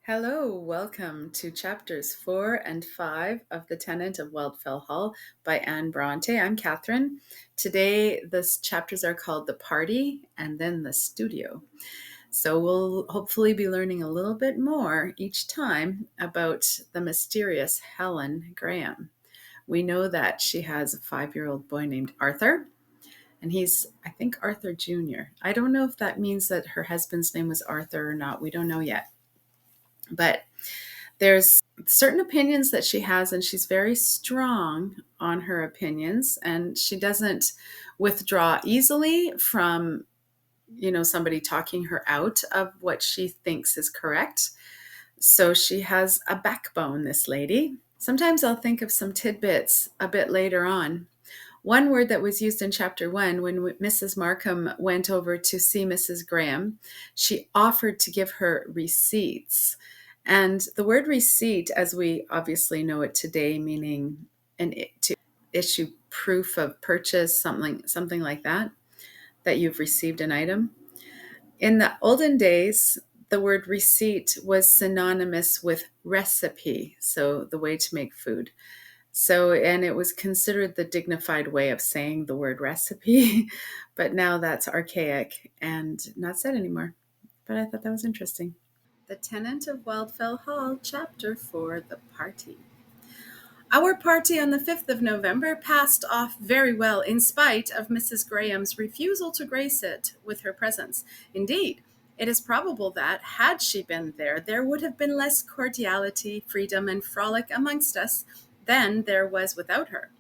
Hello, welcome to chapters 4 and 5 of The Tenant of Wildfell Hall by Anne Bronte. I'm Catherine. Today, the chapters are called The Party and then The Studio. So we'll hopefully be learning a little bit more each time about the mysterious Helen Graham. We know that she has a 5-year-old boy named Arthur, and he's, I think, Arthur Jr. I don't know if that means that her husband's name was Arthur or not. We don't know yet. But there's certain opinions that she has, and she's very strong on her opinions, and she doesn't withdraw easily from somebody talking her out of what she thinks is correct. So she has a backbone, this lady. Sometimes I'll think of some tidbits a bit later on. One word that was used in chapter 1, when Mrs. Markham went over to see Mrs. Graham, she offered to give her receipts. And the word receipt, as we obviously know it today, meaning to issue proof of purchase, something like that you've received an item. In the olden days, the word receipt was synonymous with recipe, so the way to make food. So, and it was considered the dignified way of saying the word recipe, but now that's archaic and not said anymore. But I thought that was interesting. The Tenant of Wildfell Hall, Chapter 4, The Party. Our party on the 5th of November passed off very well in spite of Mrs. Graham's refusal to grace it with her presence. Indeed, it is probable that, had she been there would have been less cordiality, freedom, and frolic amongst us than there was without her.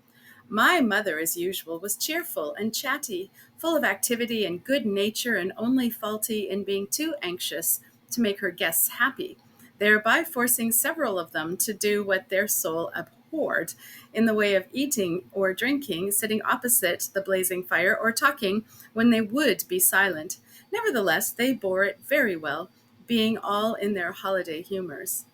My mother, as usual, was cheerful and chatty, full of activity and good nature, and only faulty in being too anxious to make her guests happy, thereby forcing several of them to do what their soul abhorred in the way of eating or drinking, sitting opposite the blazing fire, or talking when they would be silent. Nevertheless, they bore it very well, being all in their holiday humors.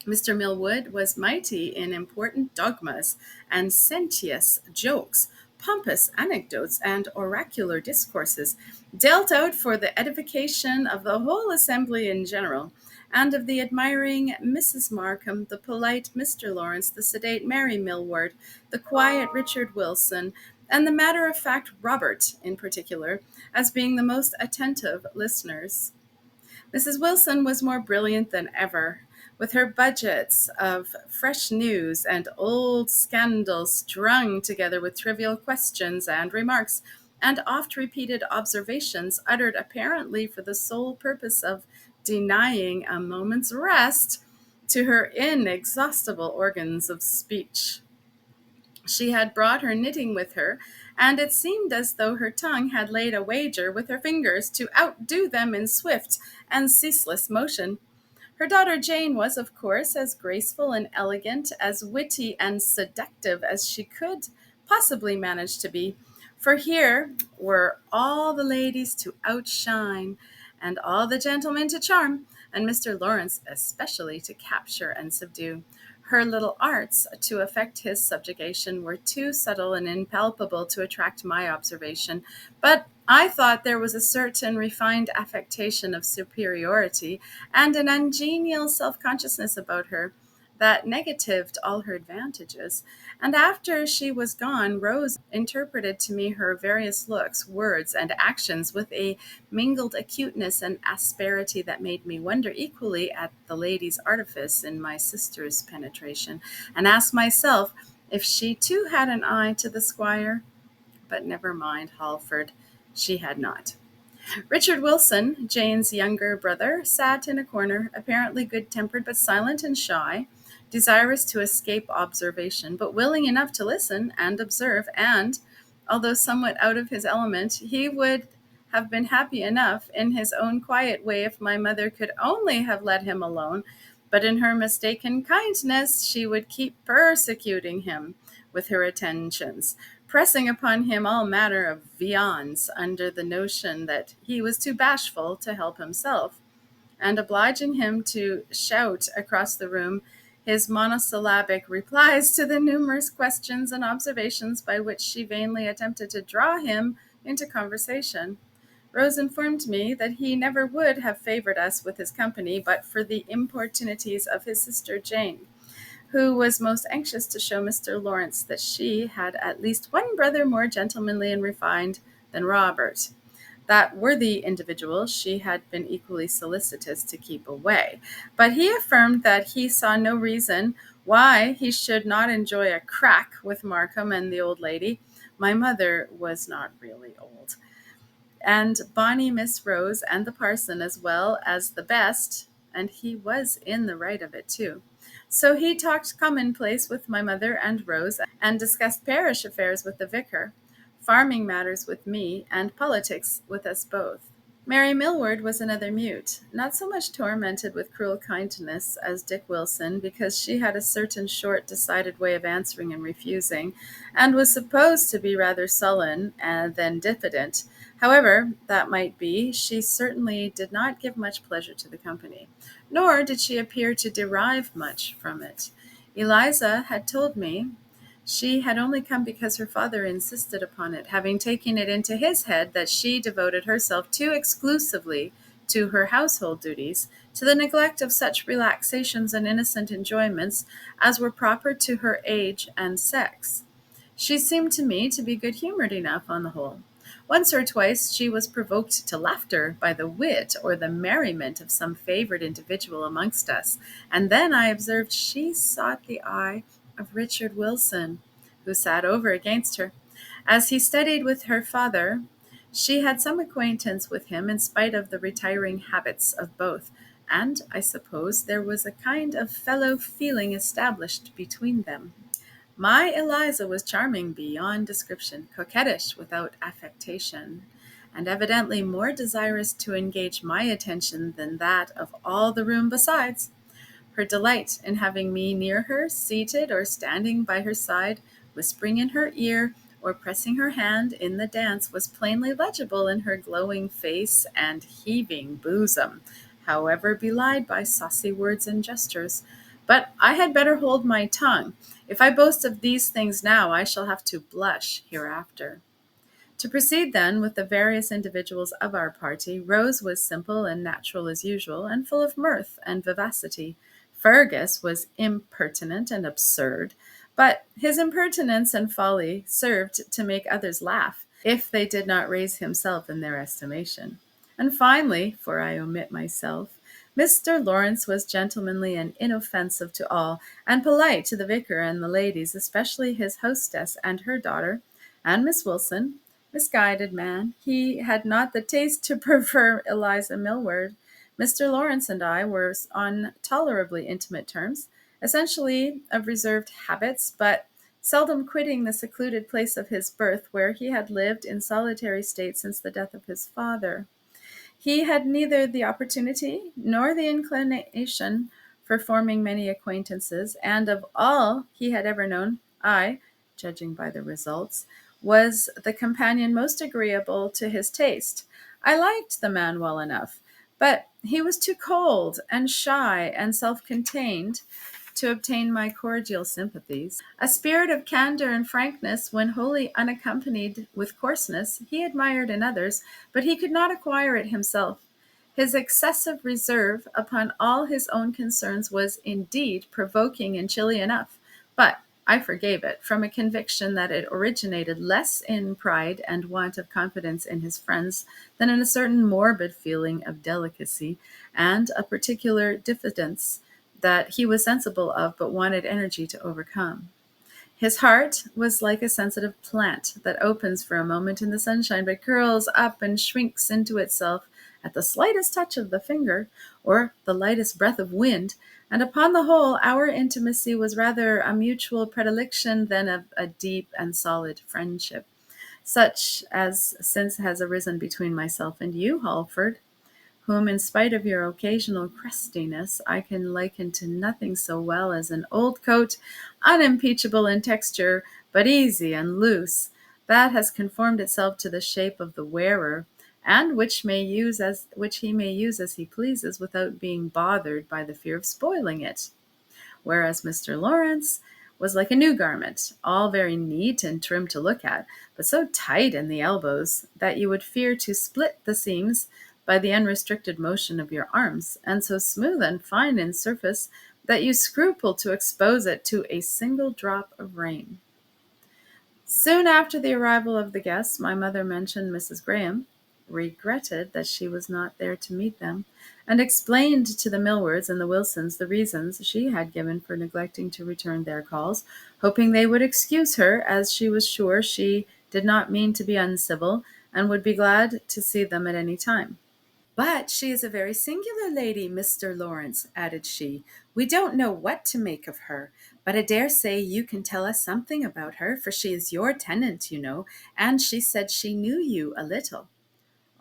Mr. Millward was mighty in important dogmas and sententious jokes, pompous anecdotes, and oracular discourses, dealt out for the edification of the whole assembly in general, and of the admiring Mrs. Markham, the polite Mr. Lawrence, the sedate Mary Millward, the quiet Richard Wilson, and the matter-of-fact Robert in particular, as being the most attentive listeners. Mrs. Wilson was more brilliant than ever, with her budgets of fresh news and old scandals strung together with trivial questions and remarks, and oft-repeated observations uttered apparently for the sole purpose of denying a moment's rest to her inexhaustible organs of speech. She had brought her knitting with her, and it seemed as though her tongue had laid a wager with her fingers to outdo them in swift and ceaseless motion. Her daughter Jane was, of course, as graceful and elegant, as witty and seductive as she could possibly manage to be, for here were all the ladies to outshine, and all the gentlemen to charm, and Mr. Lawrence especially to capture and subdue. Her little arts to effect his subjugation were too subtle and impalpable to attract my observation, but I thought there was a certain refined affectation of superiority and an ungenial self-consciousness about her that negatived all her advantages, and after she was gone, Rose interpreted to me her various looks, words, and actions with a mingled acuteness and asperity that made me wonder equally at the lady's artifice in my sister's penetration, and ask myself if she too had an eye to the squire. But never mind, Halford, she had not. Richard Wilson, Jane's younger brother, sat in a corner, apparently good-tempered but silent and shy, desirous to escape observation, but willing enough to listen and observe, and, although somewhat out of his element, he would have been happy enough in his own quiet way if my mother could only have let him alone, but in her mistaken kindness she would keep persecuting him with her attentions, pressing upon him all manner of viands under the notion that he was too bashful to help himself, and obliging him to shout across the room his monosyllabic replies to the numerous questions and observations by which she vainly attempted to draw him into conversation. Rose informed me that he never would have favoured us with his company but for the importunities of his sister Jane, who was most anxious to show Mr. Lawrence that she had at least one brother more gentlemanly and refined than Robert. That worthy individual she had been equally solicitous to keep away, but he affirmed that he saw no reason why he should not enjoy a crack with Markham and the old lady. My mother was not really old, and bonny Miss Rose and the parson as well as the best, and he was in the right of it too. So he talked commonplace with my mother and Rose, and discussed parish affairs with the vicar, farming matters with me, and politics with us both. Mary Millward was another mute, not so much tormented with cruel kindness as Dick Wilson, because she had a certain short, decided way of answering and refusing, and was supposed to be rather sullen than diffident. However that might be, she certainly did not give much pleasure to the company, nor did she appear to derive much from it. Eliza had told me she had only come because her father insisted upon it, having taken it into his head that she devoted herself too exclusively to her household duties, to the neglect of such relaxations and innocent enjoyments as were proper to her age and sex. She seemed to me to be good-humoured enough on the whole. Once or twice she was provoked to laughter by the wit or the merriment of some favoured individual amongst us, and then I observed she sought the eye of Richard Wilson, who sat over against her. As he studied with her father, she had some acquaintance with him in spite of the retiring habits of both, and I suppose there was a kind of fellow feeling established between them. My Eliza was charming beyond description, coquettish without affectation, and evidently more desirous to engage my attention than that of all the room besides. Her delight in having me near her, seated or standing by her side, whispering in her ear, or pressing her hand in the dance, was plainly legible in her glowing face and heaving bosom, however belied by saucy words and gestures. But I had better hold my tongue. If I boast of these things now, I shall have to blush hereafter. To proceed then with the various individuals of our party, Rose was simple and natural as usual, and full of mirth and vivacity. Fergus was impertinent and absurd, but his impertinence and folly served to make others laugh, if they did not raise himself in their estimation. And finally, for I omit myself, Mr. Lawrence was gentlemanly and inoffensive to all, and polite to the vicar and the ladies, especially his hostess and her daughter, and Miss Wilson. Misguided man, he had not the taste to prefer Eliza Millward. Mr. Lawrence and I were on tolerably intimate terms, essentially of reserved habits, but seldom quitting the secluded place of his birth, where he had lived in solitary state since the death of his father. He had neither the opportunity nor the inclination for forming many acquaintances, and of all he had ever known, I, judging by the results, was the companion most agreeable to his taste. I liked the man well enough, but he was too cold and shy and self-contained to obtain my cordial sympathies. A spirit of candor and frankness, when wholly unaccompanied with coarseness, he admired in others, but he could not acquire it himself. His excessive reserve upon all his own concerns was indeed provoking and chilly enough, but I forgave it, from a conviction that it originated less in pride and want of confidence in his friends than in a certain morbid feeling of delicacy and a particular diffidence that he was sensible of but wanted energy to overcome. His heart was like a sensitive plant that opens for a moment in the sunshine, but curls up and shrinks into itself at the slightest touch of the finger or the lightest breath of wind, and upon the whole our intimacy was rather a mutual predilection than a deep and solid friendship, such as since has arisen between myself and you, Halford, whom, in spite of your occasional crustiness, I can liken to nothing so well as an old coat, unimpeachable in texture, but easy and loose, that has conformed itself to the shape of the wearer, and which he may use as he pleases, without being bothered by the fear of spoiling it. Whereas Mr. Lawrence was like a new garment, all very neat and trim to look at, but so tight in the elbows that you would fear to split the seams by the unrestricted motion of your arms, and so smooth and fine in surface that you scruple to expose it to a single drop of rain. Soon after the arrival of the guests, my mother mentioned Mrs. Graham, regretted that she was not there to meet them, and explained to the Millwards and the Wilsons the reasons she had given for neglecting to return their calls, hoping they would excuse her, as she was sure she did not mean to be uncivil, and would be glad to see them at any time. "But she is a very singular lady, Mr. Lawrence," added she. "We don't know what to make of her, but I dare say you can tell us something about her, for she is your tenant, you know, and she said she knew you a little."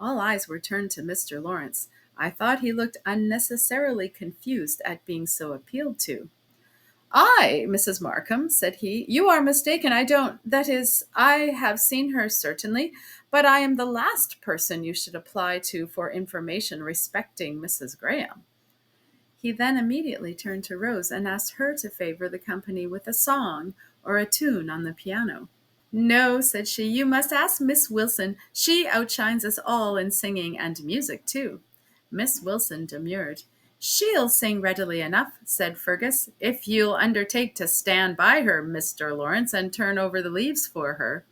All eyes were turned to Mr. Lawrence. I thought he looked unnecessarily confused at being so appealed to. "I, Mrs. Markham," said he, "you are mistaken. I don't, that is, I have seen her certainly, but I am the last person you should apply to for information respecting Mrs. Graham." He then immediately turned to Rose and asked her to favor the company with a song or a tune on the piano. "No," said she, "you must ask Miss Wilson. She outshines us all in singing and music too." Miss Wilson demurred. "She'll sing readily enough," said Fergus, "if you'll undertake to stand by her, Mr. Lawrence, and turn over the leaves for her."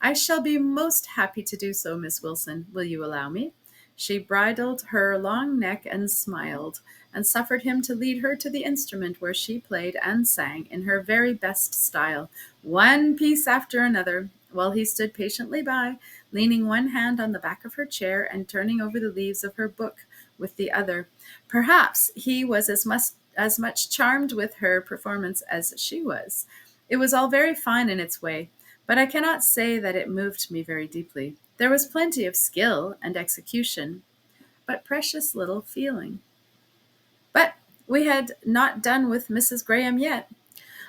"I shall be most happy to do so, Miss Wilson. Will you allow me?" She bridled her long neck and smiled, and suffered him to lead her to the instrument, where she played and sang in her very best style, one piece after another, while he stood patiently by, leaning one hand on the back of her chair and turning over the leaves of her book with the other. Perhaps he was as much charmed with her performance as she was. It was all very fine in its way, but I cannot say that it moved me very deeply. There was plenty of skill and execution, but precious little feeling. But we had not done with Mrs. Graham yet.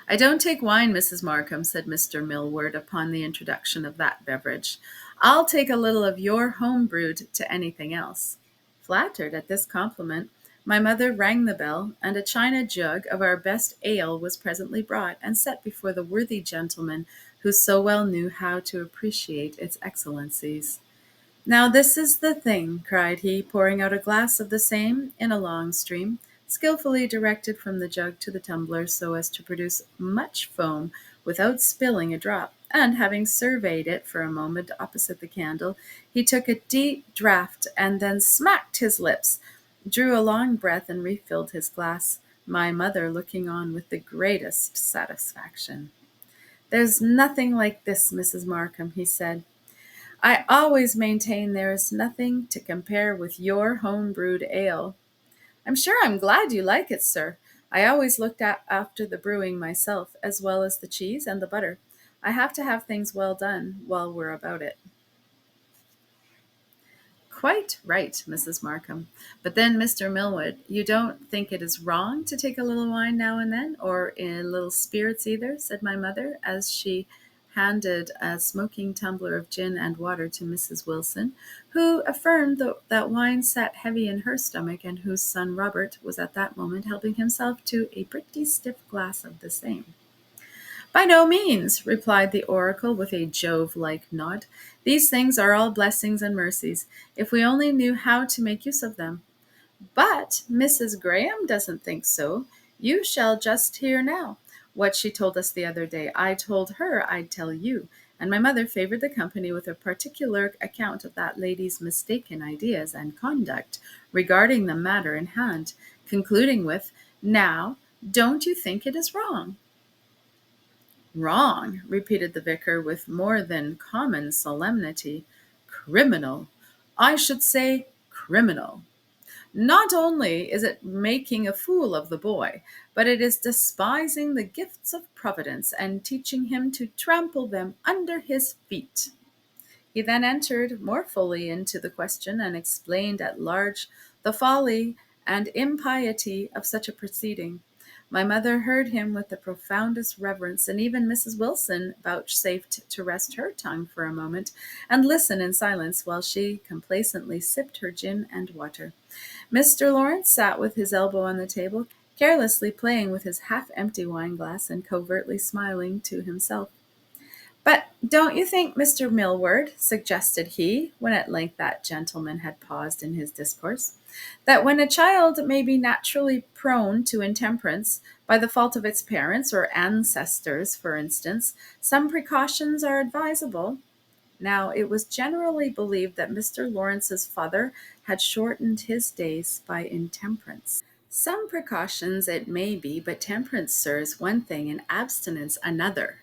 "I don't take wine, Mrs. Markham," said Mr. Millward upon the introduction of that beverage. "I'll take a little of your home brewed to anything else." Flattered at this compliment, my mother rang the bell, and a china jug of our best ale was presently brought and set before the worthy gentleman who so well knew how to appreciate its excellencies. "Now this is the thing," cried he, pouring out a glass of the same in a long stream, skilfully directed from the jug to the tumbler, so as to produce much foam without spilling a drop, and having surveyed it for a moment opposite the candle, he took a deep draught, and then smacked his lips, drew a long breath, and refilled his glass, my mother looking on with the greatest satisfaction. "There's nothing like this, Mrs. Markham," he said. "I always maintain there is nothing to compare with your home-brewed ale." "I'm sure I'm glad you like it, sir. I always looked after the brewing myself, as well as the cheese and the butter. I have to have things well done while we're about it." "Quite right, Mrs. Markham. But then, Mr. Millward, you don't think it is wrong to take a little wine now and then, or a little spirits either?" said my mother, as she handed a smoking tumbler of gin and water to Mrs. Wilson, who affirmed that wine sat heavy in her stomach, and whose son Robert was at that moment helping himself to a pretty stiff glass of the same. "By no means," replied the oracle with a Jove-like nod. "These things are all blessings and mercies, if we only knew how to make use of them. But Mrs. Graham doesn't think so. You shall just hear now what she told us the other day. I told her I'd tell you, and my mother favored the company with a particular account of that lady's mistaken ideas and conduct regarding the matter in hand, concluding with, 'Now, don't you think it is wrong?'" "Wrong," repeated the vicar with more than common solemnity. "Criminal. I should say criminal. Not only is it making a fool of the boy, but it is despising the gifts of Providence and teaching him to trample them under his feet." He then entered more fully into the question, and explained at large the folly and impiety of such a proceeding. My mother heard him with the profoundest reverence, and even Mrs. Wilson vouchsafed to rest her tongue for a moment, and listen in silence while she complacently sipped her gin and water. Mr. Lawrence sat with his elbow on the table, carelessly playing with his half-empty wine-glass and covertly smiling to himself. "But don't you think, Mr. Millward," suggested he, when at length that gentleman had paused in his discourse, "that when a child may be naturally prone to intemperance, by the fault of its parents or ancestors, for instance, some precautions are advisable?" Now, it was generally believed that Mr. Lawrence's father had shortened his days by intemperance. "Some precautions it may be, but temperance, sir, is one thing, and abstinence another.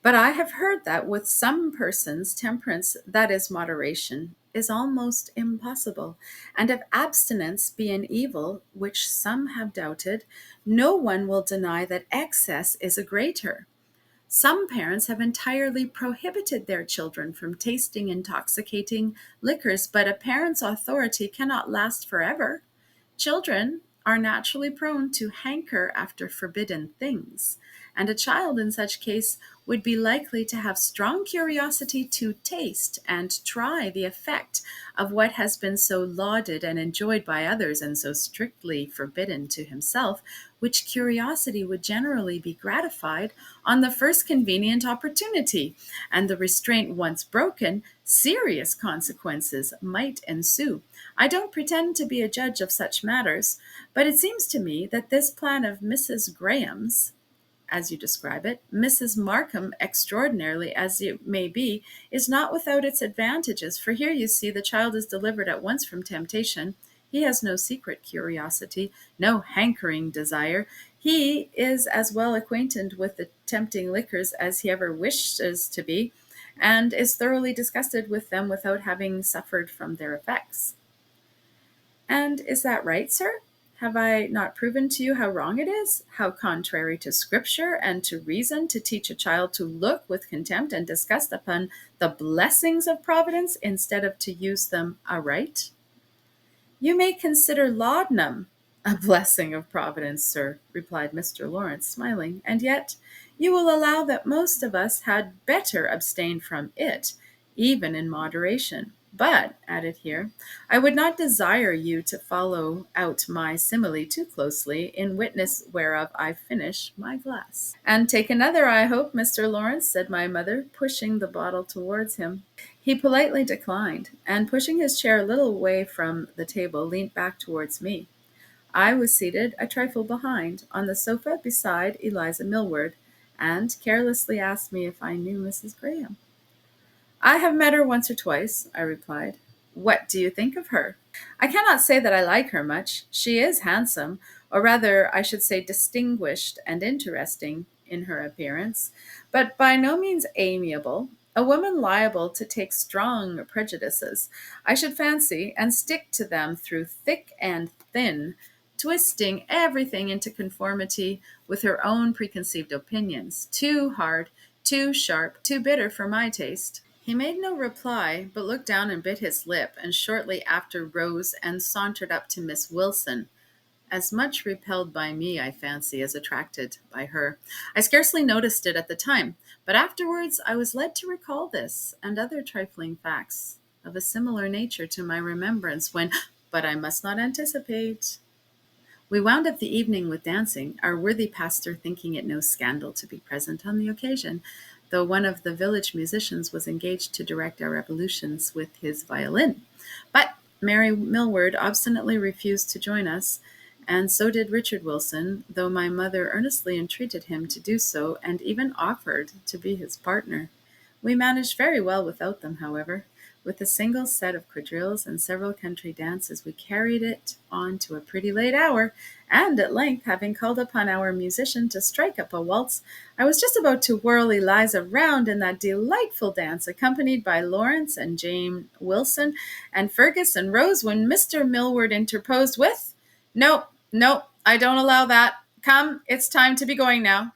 But I have heard that with some persons temperance, that is moderation, is almost impossible. And if abstinence be an evil, which some have doubted, no one will deny that excess is a greater. Some parents have entirely prohibited their children from tasting intoxicating liquors, but a parent's authority cannot last forever. Children are naturally prone to hanker after forbidden things, and a child in such case would be likely to have strong curiosity to taste and try the effect of what has been so lauded and enjoyed by others and so strictly forbidden to himself, which curiosity would generally be gratified on the first convenient opportunity, and the restraint once broken, serious consequences might ensue. I don't pretend to be a judge of such matters, but it seems to me that this plan of Mrs. Graham's, as you describe it, Mrs. Markham, extraordinarily as it may be, is not without its advantages, for here you see the child is delivered at once from temptation. He has no secret curiosity, no hankering desire. He is as well acquainted with the tempting liquors as he ever wishes to be, and is thoroughly disgusted with them without having suffered from their effects." "And is that right, sir? Have I not proven to you how wrong it is, how contrary to Scripture and to reason, to teach a child to look with contempt and disgust upon the blessings of Providence instead of to use them aright?" "You may consider laudanum a blessing of Providence, sir," replied Mr. Lawrence, smiling, "and yet you will allow that most of us had better abstain from it, even in moderation. But," added he, "I would not desire you to follow out my simile too closely, in witness whereof I finish my glass." "And take another, I hope, Mr. Lawrence," said my mother, pushing the bottle towards him. He politely declined, and pushing his chair a little way from the table, leant back towards me. I was seated a trifle behind, on the sofa beside Eliza Millward, and carelessly asked me if I knew Mrs. Graham. "I have met her once or twice," I replied. "What do you think of her?" "I cannot say that I like her much. She is handsome, or rather I should say distinguished and interesting in her appearance, but by no means amiable. A woman liable to take strong prejudices, I should fancy, and stick to them through thick and thin, twisting everything into conformity with her own preconceived opinions. Too hard, too sharp, too bitter for my taste." He made no reply, but looked down and bit his lip, and shortly after rose and sauntered up to Miss Wilson, as much repelled by me, I fancy, as attracted by her. I scarcely noticed it at the time, but afterwards I was led to recall this and other trifling facts of a similar nature to my remembrance when, but I must not anticipate. We wound up the evening with dancing, our worthy pastor thinking it no scandal to be present on the occasion, though one of the village musicians was engaged to direct our evolutions with his violin. But Mary Millward obstinately refused to join us, and so did Richard Wilson, though my mother earnestly entreated him to do so, and even offered to be his partner. We managed very well without them, however. With a single set of quadrilles and several country dances, we carried it on to a pretty late hour, and at length, having called upon our musician to strike up a waltz, I was just about to whirl Eliza round in that delightful dance, accompanied by Lawrence and Jane Wilson and Fergus and Rose, when Mr. Millward interposed with, "No, no, I don't allow that. Come, it's time to be going now."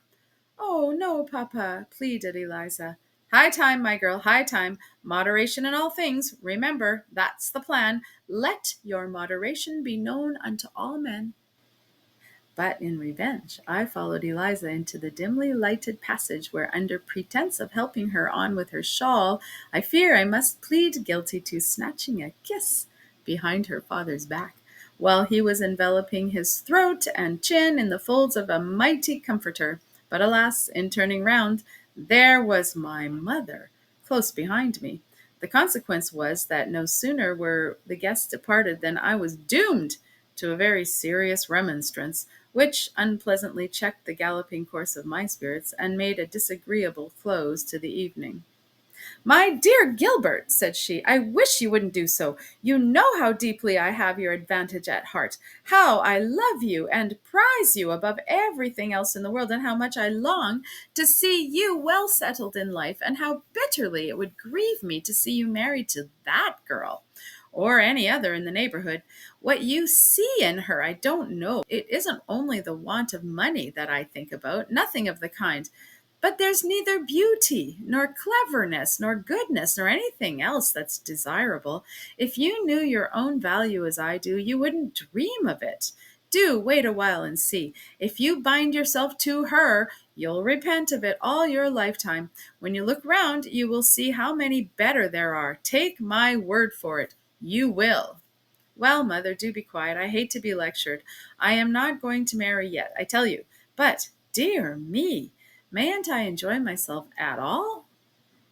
"Oh, no, Papa," pleaded Eliza. "High time, my girl, high time. Moderation in all things. Remember, that's the plan. Let your moderation be known unto all men." But in revenge, I followed Eliza into the dimly lighted passage where, under pretense of helping her on with her shawl, I fear I must plead guilty to snatching a kiss behind her father's back. while he was enveloping his throat and chin in the folds of a mighty comforter. But alas, in turning round, there was my mother, close behind me. The consequence was that no sooner were the guests departed than I was doomed to a very serious remonstrance, which unpleasantly checked the galloping course of my spirits and made a disagreeable close to the evening. "My dear Gilbert," said she, "I wish you wouldn't do so. You know how deeply I have your advantage at heart, how I love you and prize you above everything else in the world, and how much I long to see you well settled in life, and how bitterly it would grieve me to see you married to that girl, or any other in the neighborhood. What you see in her, I don't know. It isn't only the want of money that I think about, nothing of the kind. But there's neither beauty, nor cleverness, nor goodness, nor anything else that's desirable. If you knew your own value as I do, you wouldn't dream of it. Do wait a while and see. If you bind yourself to her, you'll repent of it all your lifetime. When you look round, you will see how many better there are. Take my word for it, you will." "Well, mother, do be quiet. I hate to be lectured. I am not going to marry yet, I tell you. But, dear me, mayn't I enjoy myself at all?"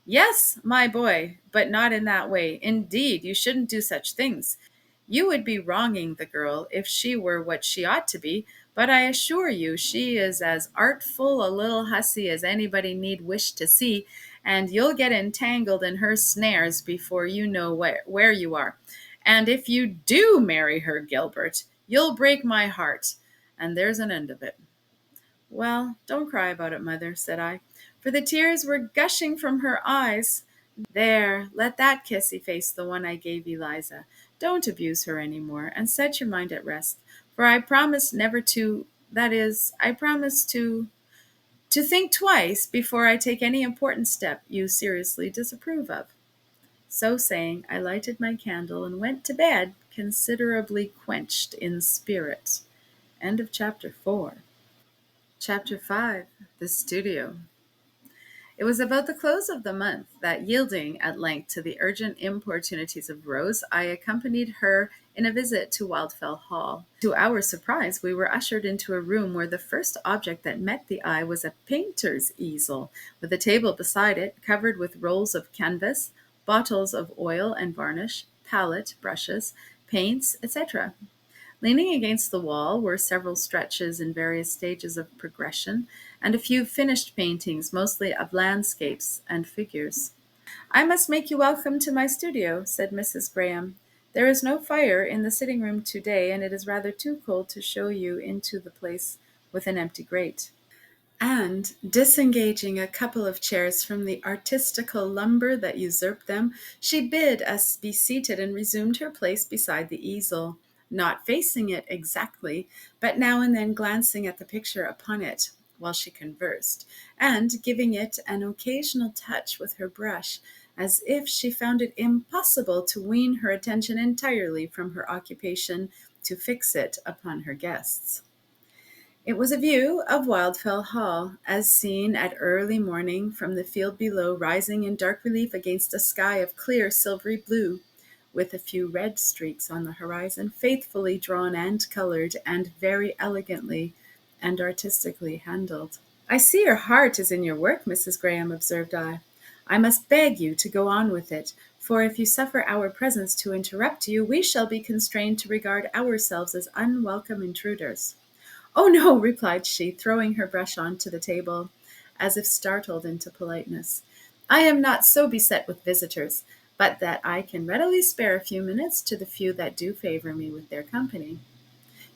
"Yes, my boy, but not in that way. Indeed, you shouldn't do such things. You would be wronging the girl if she were what she ought to be, but I assure you she is as artful a little hussy as anybody need wish to see, and you'll get entangled in her snares before you know where you are. And if you do marry her, Gilbert, you'll break my heart, and there's an end of it." "Well, don't cry about it, mother," said I, for the tears were gushing from her eyes. "There, let that kissy face the one I gave Eliza. Don't abuse her any more, and set your mind at rest, for I promise never to, that is, I promise to think twice before I take any important step you seriously disapprove of." So saying, I lighted my candle and went to bed, considerably quenched in spirit. End of chapter 4. Chapter 5. The Studio. It was about the close of the month that, yielding at length to the urgent importunities of Rose, I accompanied her in a visit to Wildfell Hall. To our surprise, we were ushered into a room where the first object that met the eye was a painter's easel, with a table beside it covered with rolls of canvas, bottles of oil and varnish, palette, brushes, paints, etc. Leaning against the wall were several stretches in various stages of progression, and a few finished paintings, mostly of landscapes and figures. "I must make you welcome to my studio," said Mrs. Graham. "There is no fire in the sitting room today, and it is rather too cold to show you into the place with an empty grate." And, disengaging a couple of chairs from the artistical lumber that usurped them, she bid us be seated and resumed her place beside the easel, not facing it exactly, but now and then glancing at the picture upon it while she conversed, and giving it an occasional touch with her brush, as if she found it impossible to wean her attention entirely from her occupation to fix it upon her guests. It was a view of Wildfell Hall, as seen at early morning from the field below, rising in dark relief against a sky of clear silvery blue, with a few red streaks on the horizon, faithfully drawn and colored, and very elegantly and artistically handled. "I see your heart is in your work, Mrs. Graham," observed I. "I must beg you to go on with it, for if you suffer our presence to interrupt you, we shall be constrained to regard ourselves as unwelcome intruders." "Oh, no," replied she, throwing her brush on to the table, as if startled into politeness. "I am not so beset with visitors, but that I can readily spare a few minutes to the few that do favor me with their company."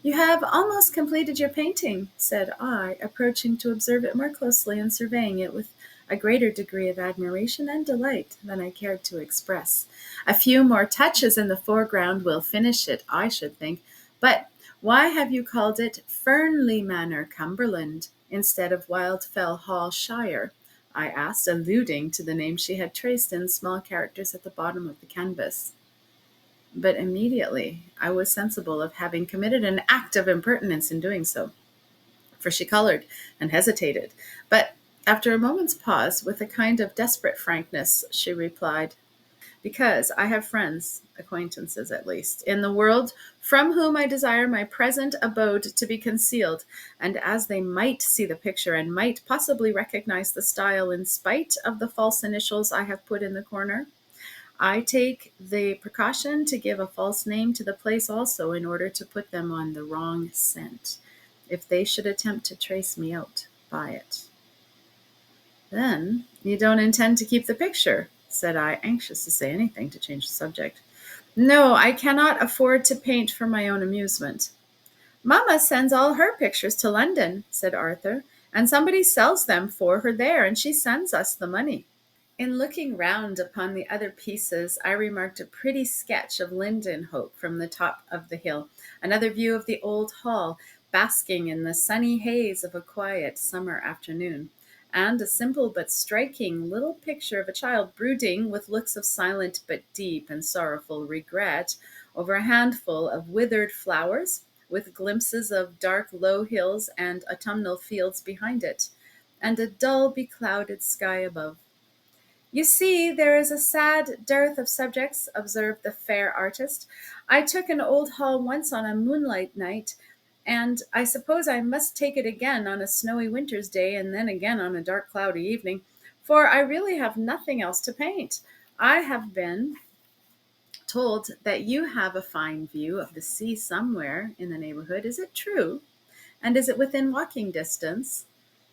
"You have almost completed your painting," said I, approaching to observe it more closely and surveying it with a greater degree of admiration and delight than I cared to express. "A few more touches in the foreground will finish it, I should think. But why have you called it Fernley Manor, Cumberland, instead of Wildfell Hall, Shire?" I asked, alluding to the name she had traced in small characters at the bottom of the canvas. But immediately I was sensible of having committed an act of impertinence in doing so, for she colored and hesitated. But after a moment's pause, with a kind of desperate frankness, she replied, because I have friends, acquaintances at least, in the world from whom I desire my present abode to be concealed, and as they might see the picture and might possibly recognize the style in spite of the false initials I have put in the corner, I take the precaution to give a false name to the place also in order to put them on the wrong scent, if they should attempt to trace me out by it. Then you don't intend to keep the picture, said I, anxious to say anything to change the subject. No, I cannot afford to paint for my own amusement. Mamma sends all her pictures to London, said Arthur, and somebody sells them for her there, and she sends us the money. In looking round upon the other pieces, I remarked a pretty sketch of Lindenhope from the top of the hill, another view of the old hall, basking in the sunny haze of a quiet summer afternoon, and a simple but striking little picture of a child brooding with looks of silent but deep and sorrowful regret over a handful of withered flowers, with glimpses of dark low hills and autumnal fields behind it, and a dull beclouded sky above. You see, there is a sad dearth of subjects, observed the fair artist. I took an old hall once on a moonlight night, and I suppose I must take it again on a snowy winter's day, and then again on a dark cloudy evening, for I really have nothing else to paint. I have been told that you have a fine view of the sea somewhere in the neighborhood. Is it true? And is it within walking distance?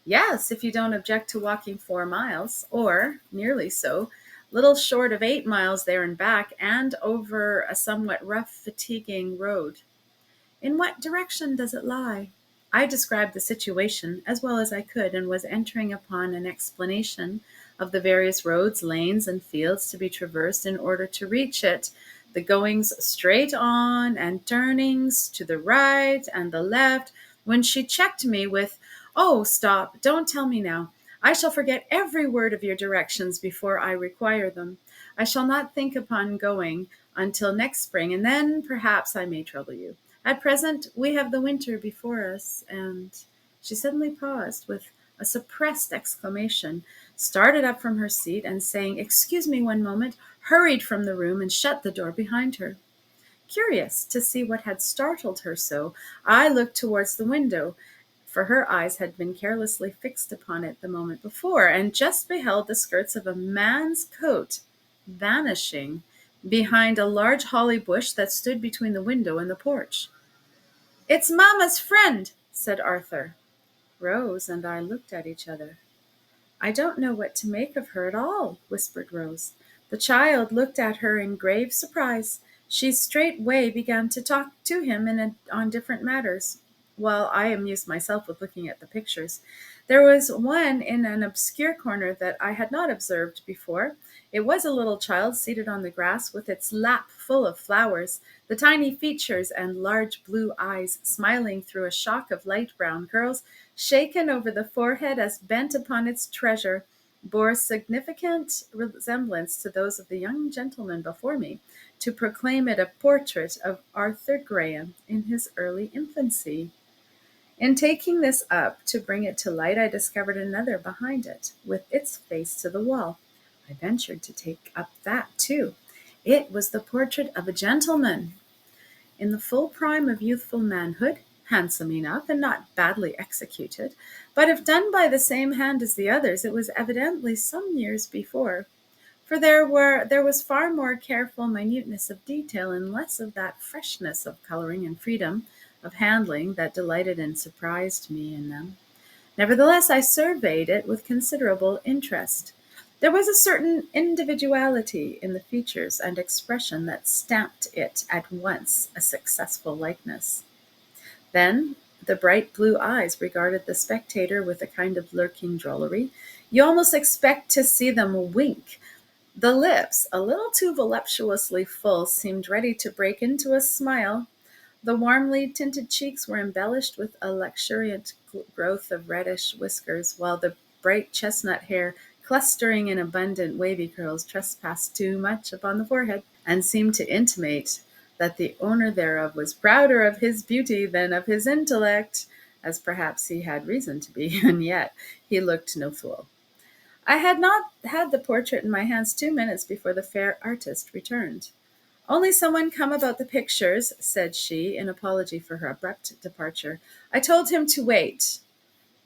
Yes, if you don't object to walking 4 miles, or nearly so, little short of 8 miles there and back, and over a somewhat rough, fatiguing road. In what direction does it lie? I described the situation as well as I could, and was entering upon an explanation of the various roads, lanes, and fields to be traversed in order to reach it, the goings straight on and turnings to the right and the left, when she checked me with, "Oh, stop, don't tell me now. I shall forget every word of your directions before I require them. I shall not think upon going until next spring, and then perhaps I may trouble you. At present, we have the winter before us," and she suddenly paused with a suppressed exclamation, started up from her seat, and saying, "Excuse me one moment," hurried from the room and shut the door behind her. Curious to see what had startled her so, I looked towards the window, for her eyes had been carelessly fixed upon it the moment before, and just beheld the skirts of a man's coat vanishing behind a large holly bush that stood between the window and the porch. "It's Mamma's friend," said Arthur. Rose and I looked at each other. "I don't know what to make of her at all," whispered Rose. The child looked at her in grave surprise. She straightway began to talk to him on different matters, while I amused myself with looking at the pictures. There was one in an obscure corner that I had not observed before. It was a little child seated on the grass with its lap full of flowers, the tiny features and large blue eyes smiling through a shock of light brown curls, shaken over the forehead as bent upon its treasure, bore significant resemblance to those of the young gentleman before me, to proclaim it a portrait of Arthur Graham in his early infancy. In taking this up to bring it to light, I discovered another behind it, with its face to the wall. I ventured to take up that too. It was the portrait of a gentleman, in the full prime of youthful manhood, handsome enough, and not badly executed, but if done by the same hand as the others, it was evidently some years before, for there was far more careful minuteness of detail, and less of that freshness of coloring and freedom of handling that delighted and surprised me in them. Nevertheless, I surveyed it with considerable interest. There was a certain individuality in the features and expression that stamped it at once a successful likeness. Then the bright blue eyes regarded the spectator with a kind of lurking drollery. You almost expect to see them wink. The lips, a little too voluptuously full, seemed ready to break into a smile. The warmly tinted cheeks were embellished with a luxuriant growth of reddish whiskers, while the bright chestnut hair, clustering in abundant wavy curls, trespassed too much upon the forehead, and seemed to intimate that the owner thereof was prouder of his beauty than of his intellect, as perhaps he had reason to be, and yet he looked no fool. I had not had the portrait in my hands 2 minutes before the fair artist returned. "Only someone come about the pictures," said she, in apology for her abrupt departure. "I told him to wait."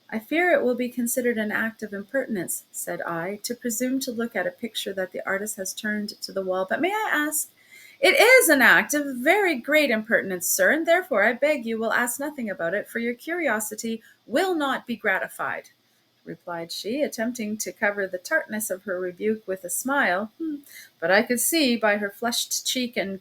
"I fear it will be considered an act of impertinence," said I, "to presume to look at a picture that the artist has turned to the wall. But may I ask—" "It is an act of very great impertinence, sir, and therefore I beg you will ask nothing about it, for your curiosity will not be gratified," replied she, attempting to cover the tartness of her rebuke with a smile. But I could see by her flushed cheek and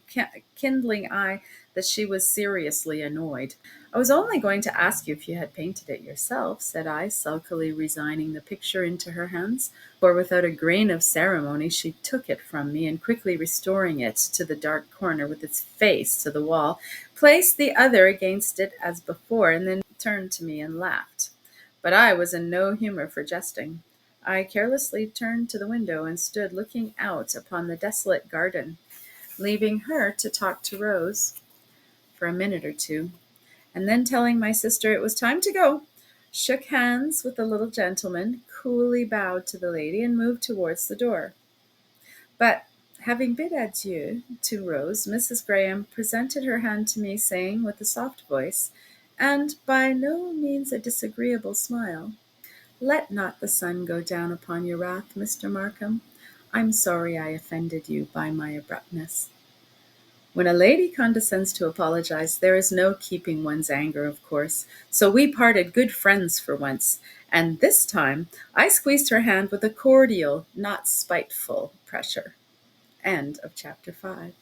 kindling eye that she was seriously annoyed. "I was only going to ask you if you had painted it yourself," said I, sulkily resigning the picture into her hands, for without a grain of ceremony she took it from me, and quickly restoring it to the dark corner with its face to the wall, placed the other against it as before, and then turned to me and laughed. But I was in no humor for jesting. I carelessly turned to the window and stood looking out upon the desolate garden, leaving her to talk to Rose for a minute or two, and then telling my sister it was time to go, shook hands with the little gentleman, coolly bowed to the lady, and moved towards the door. But having bid adieu to Rose, Mrs. Graham presented her hand to me, saying with a soft voice, and by no means a disagreeable smile, "Let not the sun go down upon your wrath, Mr. Markham. I'm sorry I offended you by my abruptness." When a lady condescends to apologize, there is no keeping one's anger, of course, so we parted good friends for once, and this time I squeezed her hand with a cordial, not spiteful pressure. End of chapter 5.